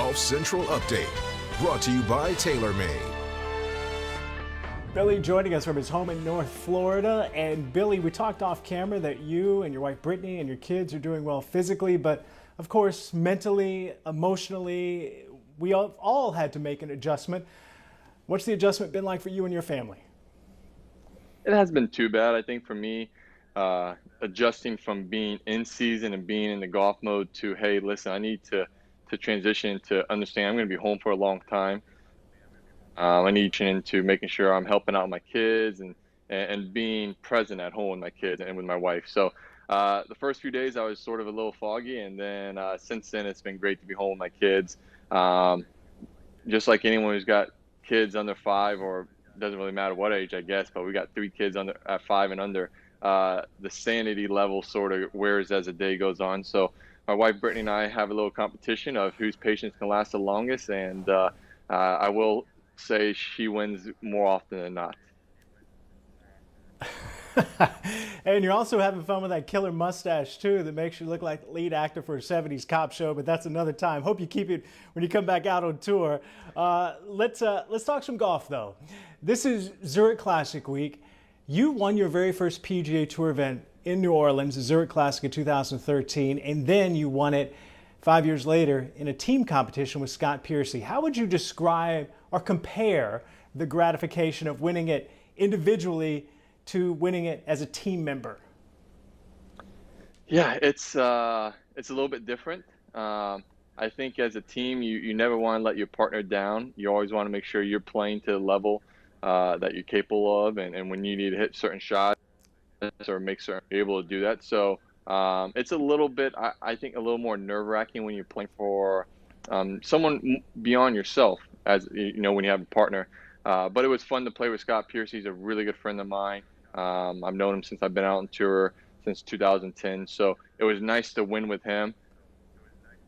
Golf Central Update, brought to you by TaylorMade. Billy joining us from his home in North Florida. And Billy, we talked off camera that you and your wife Brittany and your kids are doing well physically, but of course mentally, emotionally, we all had to make an adjustment. What's the adjustment been like for you and your family? It hasn't been too bad. I think for me, adjusting from being in season and being in the golf mode to, hey, listen, I need to transition to understand I'm going to be home for a long time. I need to into making sure I'm helping out my kids and being present at home with my kids and with my wife. So the first few days I was sort of a little foggy, and then since then it's been great to be home with my kids. Just like anyone who's got kids under 5, or doesn't really matter what age, I guess, but we got 3 kids at 5 and under. The sanity level sort of wears as the day goes on. So my wife Brittany and I have a little competition of whose patience can last the longest, and I will say she wins more often than not. And you're also having fun with that killer mustache too that makes you look like the lead actor for a 70s cop show, but that's another time. Hope you keep it when you come back out on tour. Let's talk some golf though. This is Zurich Classic week. You won your very first PGA Tour event in New Orleans, the Zurich Classic in 2013, and then you won it 5 years later in a team competition with Scott Piercy. How would you describe or compare the gratification of winning it individually to winning it as a team member? Yeah, it's a little bit different. I think as a team, you never want to let your partner down. You always want to make sure you're playing to the level that you're capable of, and when you need to hit certain shots or make certain you're able to do that. So it's a little bit, I think, a little more nerve-wracking when you're playing for someone beyond yourself, as you know, when you have a partner. But it was fun to play with Scott Piercy. He's a really good friend of mine. I've known him since I've been out on tour since 2010. So it was nice to win with him.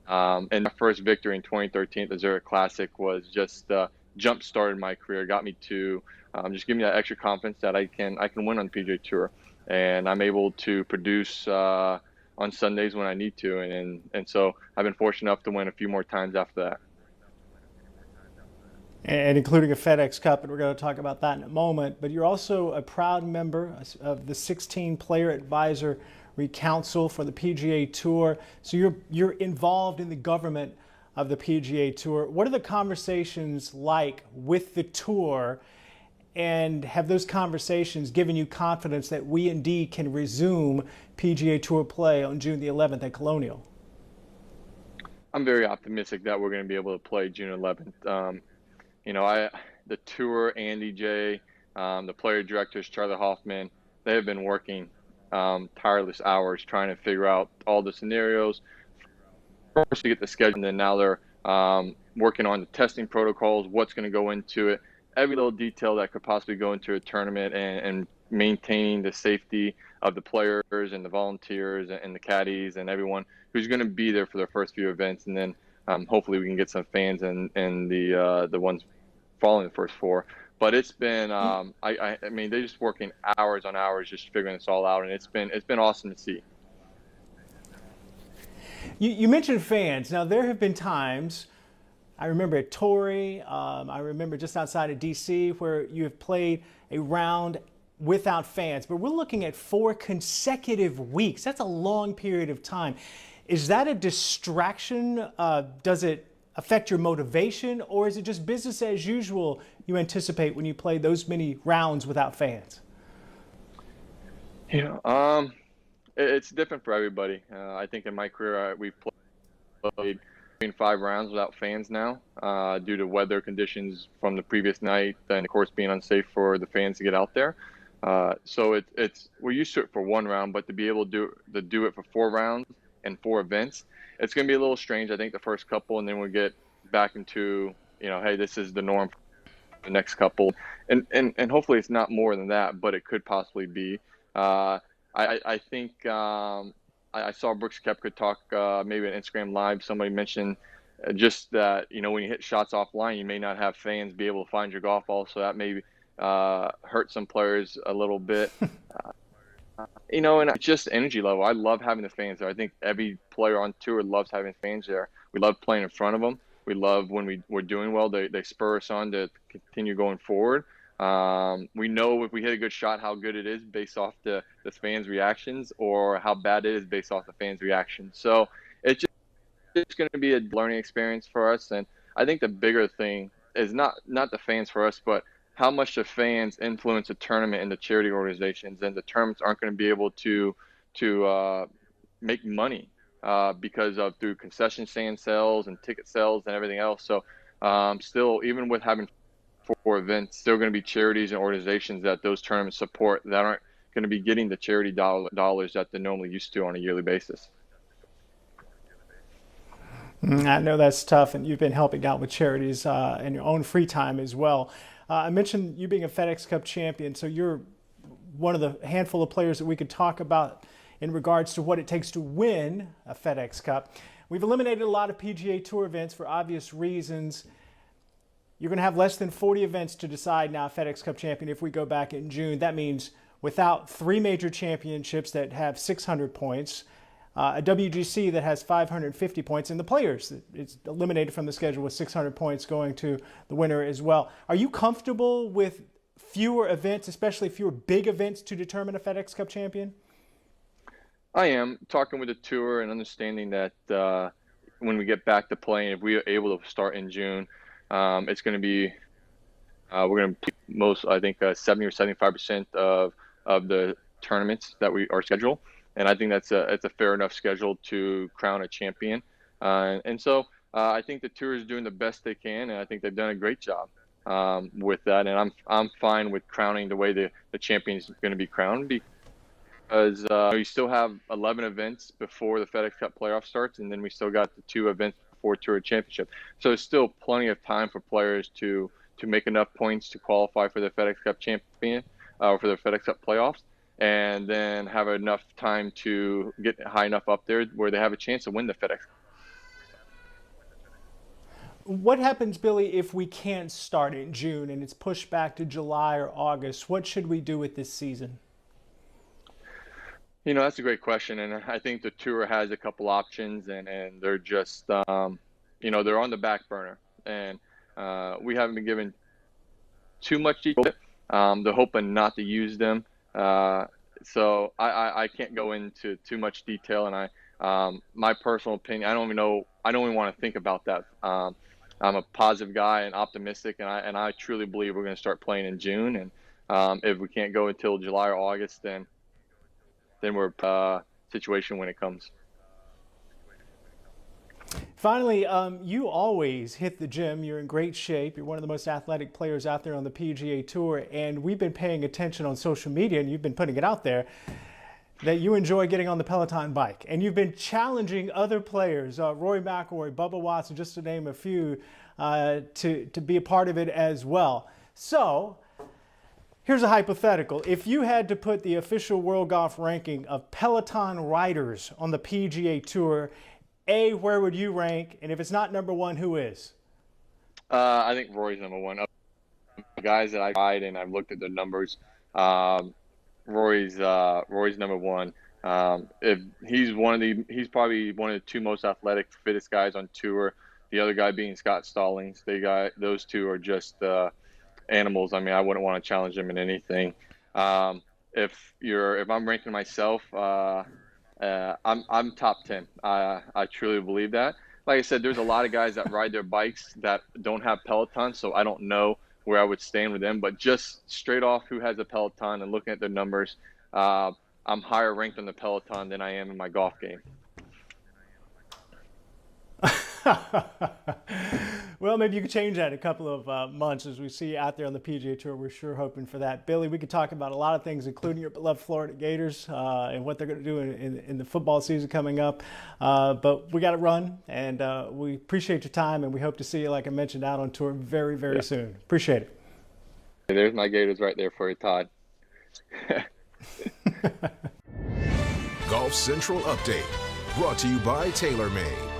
And my first victory in 2013 at the Zurich Classic was just jump started my career, got me to just give me that extra confidence that I can win on the PGA Tour, and I'm able to produce on Sundays when I need to, and so I've been fortunate enough to win a few more times after that. And including a FedEx Cup, and we're going to talk about that in a moment. But you're also a proud member of the 16 Player Advisory Council for the PGA Tour. So you're involved in the government of the PGA Tour. What are the conversations like with the tour, and have those conversations given you confidence that we indeed can resume PGA Tour play on June the 11th at Colonial? I'm very optimistic that we're going to be able to play June 11th. You know, the tour, Andy J, the player directors, Charlie Hoffman, they have been working tireless hours trying to figure out all the scenarios, first to get the schedule, and then now they're working on the testing protocols, what's going to go into it, every little detail that could possibly go into a tournament, and maintaining the safety of the players and the volunteers and the caddies and everyone who's going to be there for their first few events. And then hopefully we can get some fans and the ones following the first 4. But it's been I mean, they're just working hours on hours just figuring this all out, and it's been awesome to see. You mentioned fans. Now there have been times, I remember at Torrey, I remember just outside of DC, where you have played a round without fans, but we're looking at 4 consecutive weeks. That's a long period of time. Is that a distraction? Does it affect your motivation, or is it just business as usual you anticipate when you play those many rounds without fans? You know, it's different for everybody. I think in my career we've played between 5 rounds without fans now due to weather conditions from the previous night, and of course being unsafe for the fans to get out there. So we're used to it for 1 round, but to be able to do it for 4 rounds and 4 events, it's going to be a little strange, I think, the first couple, and then we'll get back into, you know, hey, this is the norm for the next couple, and hopefully it's not more than that, but it could possibly be. I think I saw Brooks Koepka talk maybe on Instagram Live. Somebody mentioned just that, you know, when you hit shots offline, you may not have fans be able to find your golf ball, so that may hurt some players a little bit. You know, and it's just energy level. I love having the fans there. I think every player on tour loves having fans there. We love playing in front of them. We love when we're doing well. They spur us on to continue going forward. We know if we hit a good shot, how good it is based off the fans' reactions, or how bad it is based off the fans' reactions. So it's just going to be a learning experience for us. And I think the bigger thing is not the fans for us, but how much the fans influence the tournament and the charity organizations. And the tournaments aren't going to be able to make money because of through concession stand sales and ticket sales and everything else. So still, even with having 4 events, still going to be charities and organizations that those tournaments support that aren't going to be getting the charity dollars that they're normally used to on a yearly basis. I know that's tough, and you've been helping out with charities in your own free time as well. I mentioned you being a FedEx Cup champion, so you're one of the handful of players that we could talk about in regards to what it takes to win a FedEx Cup. We've eliminated a lot of PGA Tour events for obvious reasons. You're going to have less than 40 events to decide now FedEx Cup champion if we go back in June. That means without 3 major championships that have 600 points, a WGC that has 550 points, and the players, it's eliminated from the schedule with 600 points going to the winner as well. Are you comfortable with fewer events, especially fewer big events, to determine a FedEx Cup champion? I am talking with the tour and understanding that when we get back to playing, if we are able to start in June, it's going to be we're going to most, I think, 70 or 75% of the tournaments that we are scheduled. And I think it's a fair enough schedule to crown a champion. And so I think the tour is doing the best they can, and I think they've done a great job with that. And I'm fine with crowning the way the champion is going to be crowned, because you still have 11 events before the FedEx Cup playoff starts, and then we still got the 2 events before Tour Championship. So there's still plenty of time for players to make enough points to qualify for the FedEx Cup champion or for the FedEx Cup playoffs, and then have enough time to get high enough up there where they have a chance to win the FedEx. What happens, Billy, if we can't start in June and it's pushed back to July or August? What should we do with this season? You know, that's a great question, and I think the tour has a couple options, and they're just, they're on the back burner, and we haven't been given too much detail. They're hoping not to use them, so I can't go into too much detail, and my personal opinion, I don't even want to think about that. I'm a positive guy and optimistic, and I truly believe we're going to start playing in June, and if we can't go until July or August, then we're situation when it comes. Finally, you always hit the gym. You're in great shape. You're one of the most athletic players out there on the PGA Tour, and we've been paying attention on social media, and you've been putting it out there, that you enjoy getting on the Peloton bike. And you've been challenging other players, Rory McIlroy, Bubba Watson, just to name a few, to be a part of it as well. So here's a hypothetical. If you had to put the official world golf ranking of Peloton riders on the PGA Tour, where would you rank? And if it's not number 1, who is? I think Rory's number 1. The guys that I ride and I've looked at their numbers, Rory's number 1. If he's probably one of the 2 most athletic, fittest guys on tour. The other guy being Scott Stallings. Those 2 are just animals. I mean, I wouldn't want to challenge them in anything. If I'm ranking myself, I'm top 10. I truly believe that. Like I said, there's a lot of guys that ride their bikes that don't have Peloton, so I don't know where I would stand with them. But just straight off who has a Peloton and looking at their numbers, I'm higher ranked on the Peloton than I am in my golf game. Well, maybe you could change that in a couple of months as we see you out there on the PGA Tour. We're sure hoping for that. Billy, we could talk about a lot of things, including your beloved Florida Gators and what they're going to do in the football season coming up. But we got to run, and we appreciate your time, and we hope to see you, like I mentioned, out on tour very, very soon. Appreciate it. There's my Gators right there for you, Todd. Golf Central Update, brought to you by TaylorMade.